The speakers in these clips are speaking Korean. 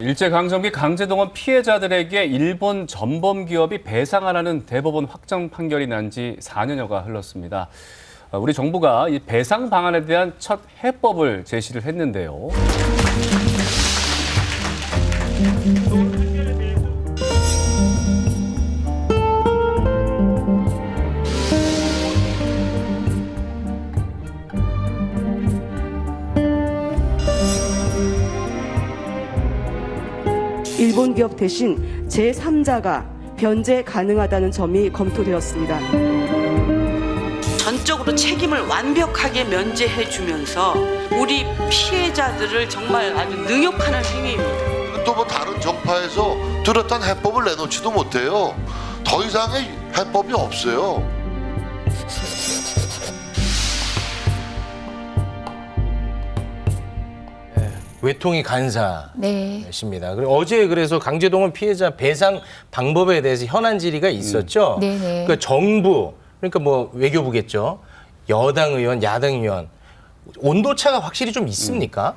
일제강점기 강제동원 피해자들에게 일본 전범 기업이 배상하라는 대법원 확정 판결이 난 지 4년여가 흘렀습니다. 우리 정부가 이 배상 방안에 대한 첫 해법을 제시를 했는데요. 일본 기업 대신 제3자가 변제 가능하다는 점이 검토되었습니다. 전적으로 책임을 완벽하게 면제해주면서 우리 피해자들을 정말 아주 능욕하는 행위입니다. 또 뭐 다른 정파에서 뚜렷한 해법을 내놓지도 못해요. 더 이상의 해법이 없어요. 외통위 간사십니다. 네. 그리고 어제 그래서 강제동원 피해자 배상 방법에 대해서 현안 질의가 있었죠. 네네. 그러니까 정부, 그러니까 뭐 외교부겠죠. 여당 의원, 야당 의원 온도차가 확실히 좀 있습니까?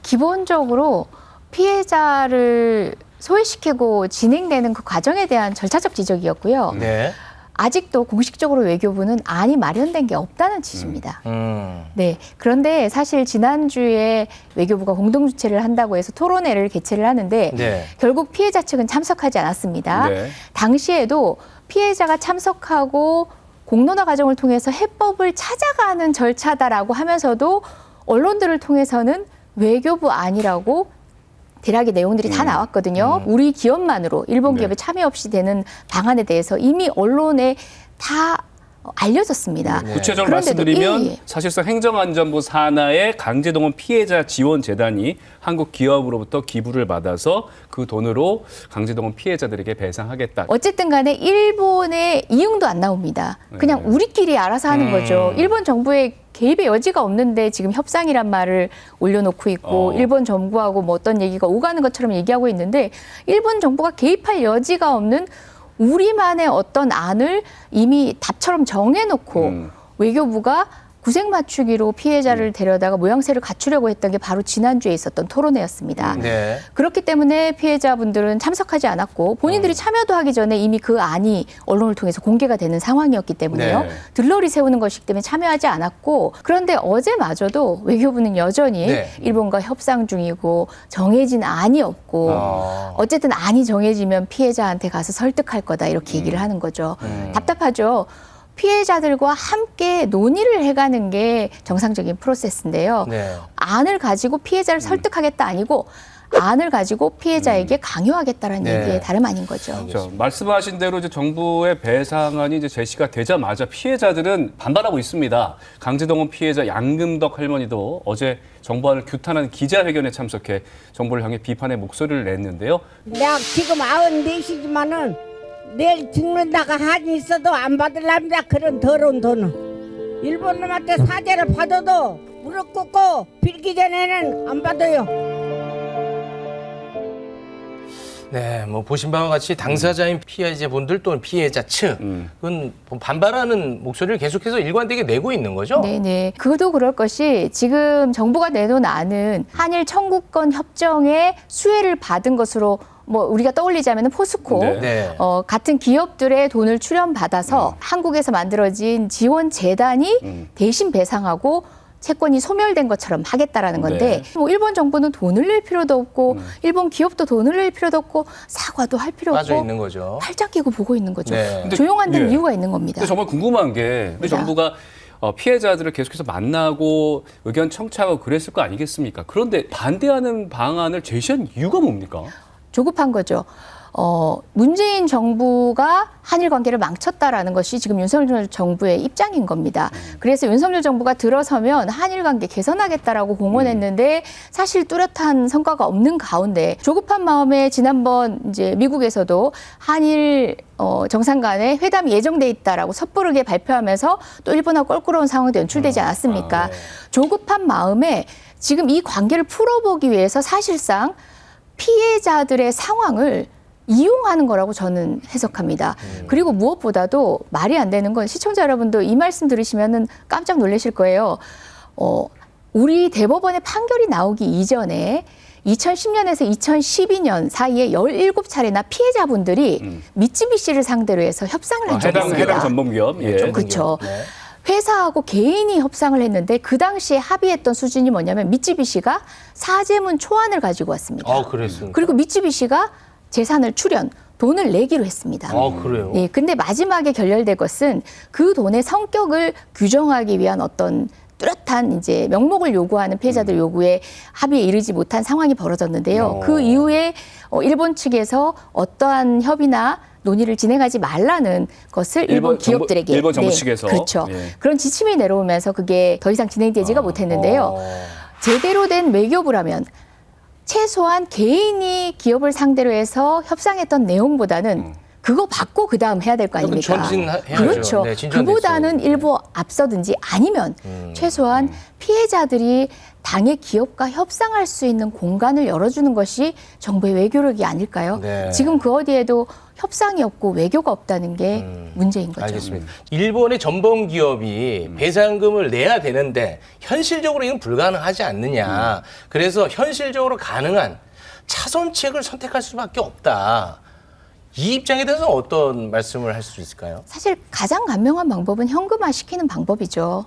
기본적으로 피해자를 소외시키고 진행되는 그 과정에 대한 절차적 지적이었고요. 네. 아직도 공식적으로 외교부는 안이 마련된 게 없다는 취지입니다. 네. 그런데 사실 지난주에 외교부가 공동주최를 한다고 해서 토론회를 개최를 하는데 네. 결국 피해자 측은 참석하지 않았습니다. 네. 당시에도 피해자가 참석하고 공론화 과정을 통해서 해법을 찾아가는 절차다라고 하면서도 언론들을 통해서는 외교부 안이라고 대략의 내용들이 다 나왔거든요. 우리 기업만으로 일본 네. 기업의 참여 없이 되는 방안에 대해서 이미 언론에 다 알려졌습니다. 구체적으로 그런데도 말씀드리면 사실상 행정안전부 산하의 강제동원 피해자 지원 재단이 한국 기업으로부터 기부를 받아서 그 돈으로 강제동원 피해자들에게 배상하겠다. 어쨌든 간에 일본의 이응도 안 나옵니다. 그냥 우리끼리 알아서 하는 거죠. 일본 정부의 개입의 여지가 없는데 지금 협상이란 말을 올려놓고 있고 일본 정부하고 뭐 어떤 얘기가 오가는 것처럼 얘기하고 있는데 일본 정부가 개입할 여지가 없는 우리만의 어떤 안을 이미 답처럼 정해놓고 외교부가 구색 맞추기로 피해자를 데려다가 모양새를 갖추려고 했던 게 바로 지난주에 있었던 토론회였습니다. 네. 그렇기 때문에 피해자분들은 참석하지 않았고 본인들이 참여도 하기 전에 이미 그 안이 언론을 통해서 공개가 되는 상황이었기 때문에요. 네. 들러리 세우는 것이기 때문에 참여하지 않았고 그런데 어제마저도 외교부는 여전히 네. 일본과 협상 중이고 정해진 안이 없고 어쨌든 안이 정해지면 피해자한테 가서 설득할 거다 이렇게 얘기를 하는 거죠. 답답하죠. 피해자들과 함께 논의를 해가는 게 정상적인 프로세스인데요. 네. 안을 가지고 피해자를 설득하겠다 아니고 안을 가지고 피해자에게 강요하겠다라는 네. 얘기에 다름 아닌 거죠. 그렇죠. 말씀하신 대로 이제 정부의 배상안이 이제 제시가 되자마자 피해자들은 반발하고 있습니다. 강제동원 피해자 양금덕 할머니도 어제 정부안을 규탄하는 기자회견에 참석해 정부를 향해 비판의 목소리를 냈는데요. 내가 지금 94이지만은 내일 죽는다가 한이 있어도 안 받을랍니다. 그런 더러운 돈은. 일본 놈한테 사죄를 받아도 무릎 꿇고 빌기 전에는 안 받아요. 네, 뭐 보신 바와 같이 당사자인 피해자분들 또는 피해자 측은 반발하는 목소리를 계속해서 일관되게 내고 있는 거죠? 네네. 그도 그럴 것이 지금 정부가 내놓은 안은 한일 청구권 협정의 수혜를 받은 것으로 뭐 우리가 떠올리자면 포스코 네. 같은 기업들의 돈을 출연받아서 한국에서 만들어진 지원 재단이 대신 배상하고 채권이 소멸된 것처럼 하겠다라는 건데 뭐 일본 정부는 돈을 낼 필요도 없고 일본 기업도 돈을 낼 필요도 없고 사과도 할 필요 빠져 없고 있는 거죠. 팔짱 끼고 보고 있는 거죠. 네. 근데, 조용한 데는 예. 이유가 있는 겁니다. 근데 정말 궁금한 게 우리 정부가 피해자들을 계속해서 만나고 의견 청취하고 그랬을 거 아니겠습니까? 그런데 반대하는 방안을 제시한 이유가 뭡니까? 조급한 거죠. 문재인 정부가 한일 관계를 망쳤다라는 것이 지금 윤석열 정부의 입장인 겁니다. 그래서 윤석열 정부가 들어서면 한일 관계 개선하겠다라고 공언했는데 사실 뚜렷한 성과가 없는 가운데 조급한 마음에 지난번 이제 미국에서도 한일 정상 간의 회담이 예정돼 있다라고 섣부르게 발표하면서 또 일본하고 껄끄러운 상황도 연출되지 않았습니까? 조급한 마음에 지금 이 관계를 풀어보기 위해서 사실상 피해자들의 상황을 이용하는 거라고 저는 해석합니다. 그리고 무엇보다도 말이 안 되는 건 시청자 여러분도 이 말씀 들으시면은 깜짝 놀라실 거예요. 우리 대법원의 판결이 나오기 이전에 2010년에서 2012년 사이에 17차례나 피해자분들이 미쯔비시를 상대로 해서 협상을 한 적이 있습니다. 해당 전범기업. 예. 그렇죠. 네. 회사하고 개인이 협상을 했는데 그 당시에 합의했던 수준이 뭐냐면 미쯔비시가 사재문 초안을 가지고 왔습니다. 아, 그랬습니다. 그리고 미쯔비시가 재산을 출연, 돈을 내기로 했습니다. 아, 그래요? 예, 근데 마지막에 결렬된 것은 그 돈의 성격을 규정하기 위한 어떤 뚜렷한 이제 명목을 요구하는 피해자들 요구에 합의에 이르지 못한 상황이 벌어졌는데요. 그 이후에 일본 측에서 어떠한 협의나 논의를 진행하지 말라는 것을 일본 기업들에게 일본 정부 측에서. 그렇죠. 예. 그런 지침이 내려오면서 그게 더 이상 진행되지가 못했는데요. 제대로 된 외교부라면 최소한 개인이 기업을 상대로 해서 협상했던 내용보다는 그거 받고 그 다음 해야 될 거 아닙니까? 전진해야죠. 그렇죠. 네, 진전됐어요. 그보다는 일부 앞서든지 아니면 최소한 피해자들이 당의 기업과 협상할 수 있는 공간을 열어주는 것이 정부의 외교력이 아닐까요? 네. 지금 그 어디에도 협상이 없고 외교가 없다는 게 문제인 거죠. 알겠습니다. 일본의 전범 기업이 배상금을 내야 되는데 현실적으로 이건 불가능하지 않느냐. 그래서 현실적으로 가능한 차선책을 선택할 수밖에 없다. 이 입장에 대해서 어떤 말씀을 할 수 있을까요? 사실 가장 간명한 방법은 현금화 시키는 방법이죠.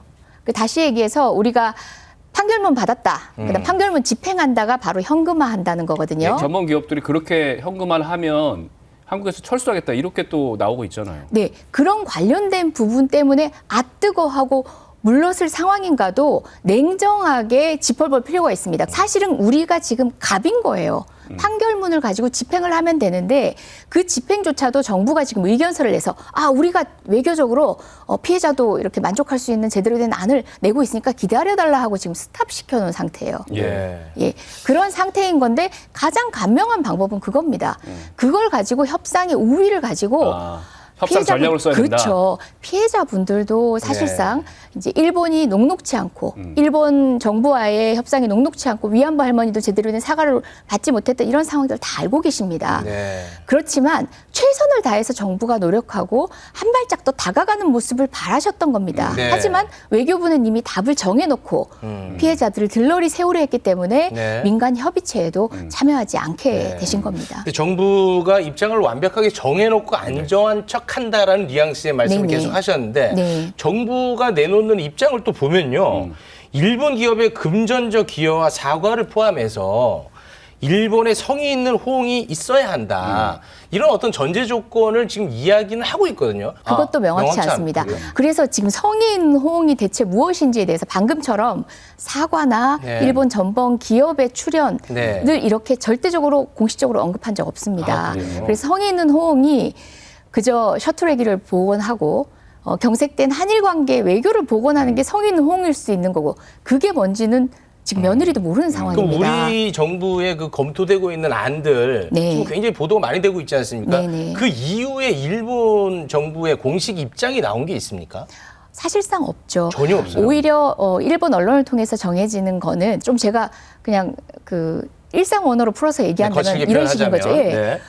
다시 얘기해서 우리가 판결문 받았다. 그다음 판결문 집행한다가 바로 현금화한다는 거거든요. 예, 전범 기업들이 그렇게 현금화를 하면 한국에서 철수하겠다 이렇게 또 나오고 있잖아요. 네, 그런 관련된 부분 때문에 뜨거하고 물러설 상황인가도 냉정하게 짚어볼 필요가 있습니다. 사실은 우리가 지금 갑인 거예요. 판결문을 가지고 집행을 하면 되는데 그 집행조차도 정부가 지금 의견서를 내서 우리가 외교적으로 피해자도 이렇게 만족할 수 있는 제대로 된 안을 내고 있으니까 기다려달라 하고 지금 스탑시켜 놓은 상태예요. 예. 예, 그런 상태인 건데 가장 간명한 방법은 그겁니다. 그걸 가지고 협상의 우위를 가지고 협상 전략을 써야 된다. 그렇죠. 피해자분들도 사실상 이제 일본이 녹록치 않고 일본 정부와의 협상이 녹록치 않고 위안부 할머니도 제대로 된 사과를 받지 못했던 이런 상황들 다 알고 계십니다. 네. 그렇지만 최선을 다해서 정부가 노력하고 한 발짝 더 다가가는 모습을 바라셨던 겁니다. 네. 하지만 외교부는 이미 답을 정해놓고 피해자들을 들러리 세우려 했기 때문에 네. 민간 협의체에도 참여하지 않게 네. 되신 겁니다. 근데 정부가 입장을 완벽하게 정해놓고 안정한 척한다라는 뉘앙스의 말씀을 네네. 계속 하셨는데 네. 정부가 내놓는 입장을 또 보면요. 일본 기업의 금전적 기여와 사과를 포함해서 일본의 성의 있는 호응이 있어야 한다. 이런 어떤 전제 조건을 지금 이야기는 하고 있거든요. 그것도 명확치 않습니다. 않고요. 그래서 지금 성의 있는 호응이 대체 무엇인지에 대해서 방금처럼 사과나 네. 일본 전범 기업의 출연을 네. 이렇게 절대적으로 공식적으로 언급한 적 없습니다. 그래요? 그래서 성의 있는 호응이 그저 셔틀웨기를 복원하고 경색된 한일 관계 외교를 복원하는 게 성의 있는 호응일 수 있는 거고 그게 뭔지는 지금 며느리도 모르는 그럼 상황입니다. 우리 정부의 그 검토되고 있는 안들 네. 지금 굉장히 보도가 많이 되고 있지 않습니까? 네네. 그 이후에 일본 정부의 공식 입장이 나온 게 있습니까? 사실상 없죠. 전혀 없어요. 오히려 일본 언론을 통해서 정해지는 거는 좀 제가 그냥 그 일상 언어로 풀어서 얘기한다면 거칠게 이런 식인 표현하자면. 거죠. 예. 네.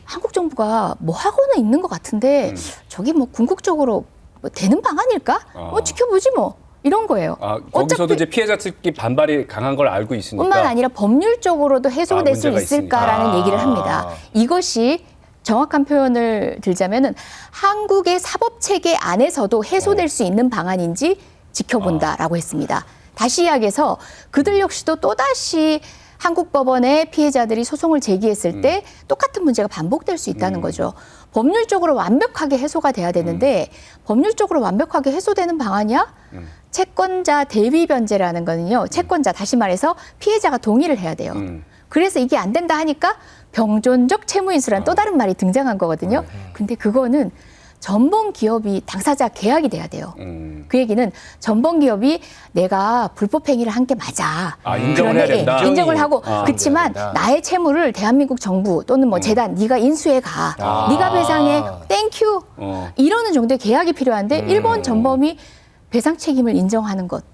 한국 정부가 뭐 하고는 있는 것 같은데 저게 뭐 궁극적으로 뭐 되는 방안일까? 뭐 지켜보지 뭐 이런 거예요. 거기서도 어차피 이제 피해자 측이 반발이 강한 걸 알고 있으니까. 뿐만 아니라 법률적으로도 해소될 수 문제가 있을까라는 있으니까. 얘기를 합니다. 이것이 정확한 표현을 들자면은 한국의 사법 체계 안에서도 해소될 수 있는 방안인지 지켜본다라고 했습니다. 다시 이야기해서 그들 역시도 또다시 한국 법원에 피해자들이 소송을 제기했을 때 똑같은 문제가 반복될 수 있다는 거죠. 법률적으로 완벽하게 해소가 돼야 되는데 법률적으로 완벽하게 해소되는 방안이야? 채권자 대위 변제라는 거는요. 채권자 다시 말해서 피해자가 동의를 해야 돼요. 그래서 이게 안 된다 하니까 병존적 채무인수라는 또 다른 말이 등장한 거거든요. 근데 그거는 전범 기업이 당사자 계약이 돼야 돼요. 그 얘기는 전범 기업이 내가 불법 행위를 한 게 맞아. 인정을 해야 그런데 된다. 인정을 하고 그렇지만 된다. 나의 채무를 대한민국 정부 또는 뭐 재단 네가 인수해 가. 네가 배상해. 땡큐. 이러는 정도의 계약이 필요한데 일본 전범이 배상 책임을 인정하는 것.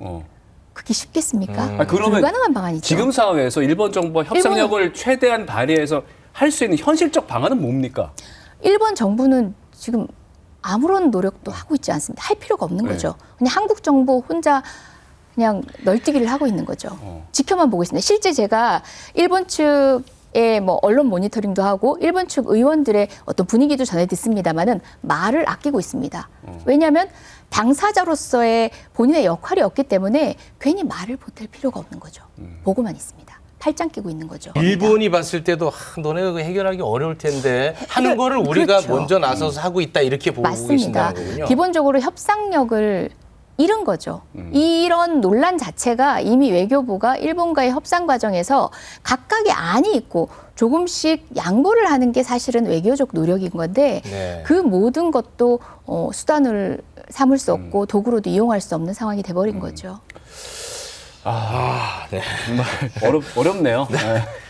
그게 쉽겠습니까? 그러면 불가능한 방안이죠. 지금 상황에서 일본 정부와 협상력을 최대한 발휘해서 할 수 있는 현실적 방안은 뭡니까? 일본 정부는 지금 아무런 노력도 하고 있지 않습니다. 할 필요가 없는 거죠. 그냥 한국 정부 혼자 그냥 널뛰기를 하고 있는 거죠. 지켜만 보고 있습니다. 실제 제가 일본 측의 뭐 언론 모니터링도 하고 일본 측 의원들의 어떤 분위기도 전해 듣습니다만은 말을 아끼고 있습니다. 왜냐하면 당사자로서의 본인의 역할이 없기 때문에 괜히 말을 보탤 필요가 없는 거죠. 보고만 있습니다. 팔짱 끼고 있는 거죠. 일본이 봤을 때도 너네 그거 해결하기 어려울 텐데 하는 거를 우리가 그렇죠. 먼저 나서서 하고 있다 이렇게 보고 맞습니다. 계신다는 거군요. 기본적으로 협상력을 잃은 거죠. 이런 논란 자체가 이미 외교부가 일본과의 협상 과정에서 각각의 안이 있고 조금씩 양보를 하는 게 사실은 외교적 노력인 건데 네. 그 모든 것도 수단을 삼을 수 없고 도구로도 이용할 수 없는 상황이 돼버린 거죠. 네. 정말 어렵네요. 네.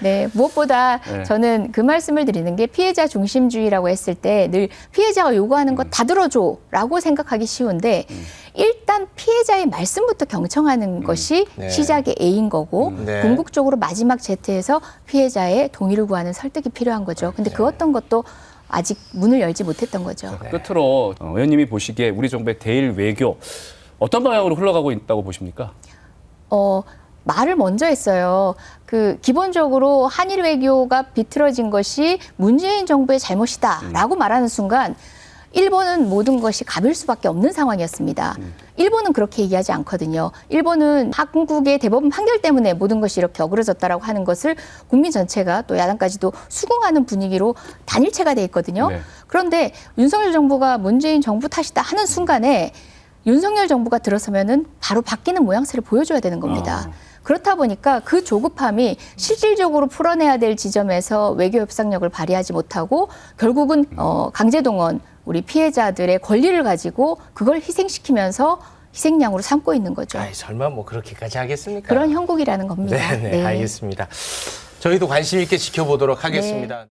네, 무엇보다 네. 저는 그 말씀을 드리는 게 피해자 중심주의라고 했을 때 늘 피해자가 요구하는 거 다 들어줘라고 생각하기 쉬운데 일단 피해자의 말씀부터 경청하는 것이 네. 시작의 A인 거고 네. 궁극적으로 마지막 Z에서 피해자의 동의를 구하는 설득이 필요한 거죠. 근데 그 어떤 것도 아직 문을 열지 못했던 거죠. 끝으로 의원님이 보시기에 우리 정부의 대일 외교 어떤 방향으로 흘러가고 있다고 보십니까? 말을 먼저 했어요. 기본적으로 한일 외교가 비틀어진 것이 문재인 정부의 잘못이다라고 말하는 순간 일본은 모든 것이 갑일 수밖에 없는 상황이었습니다. 일본은 그렇게 얘기하지 않거든요. 일본은 한국의 대법원 판결 때문에 모든 것이 이렇게 어그러졌다라고 하는 것을 국민 전체가 또 야당까지도 수긍하는 분위기로 단일체가 돼 있거든요. 네. 그런데 윤석열 정부가 문재인 정부 탓이다 하는 순간에 윤석열 정부가 들어서면은 바로 바뀌는 모양새를 보여줘야 되는 겁니다. 그렇다 보니까 그 조급함이 실질적으로 풀어내야 될 지점에서 외교 협상력을 발휘하지 못하고 결국은 강제동원 우리 피해자들의 권리를 가지고 그걸 희생시키면서 희생양으로 삼고 있는 거죠. 아이, 설마 뭐 그렇게까지 하겠습니까? 그런 형국이라는 겁니다. 네, 알겠습니다. 저희도 관심 있게 지켜보도록 하겠습니다.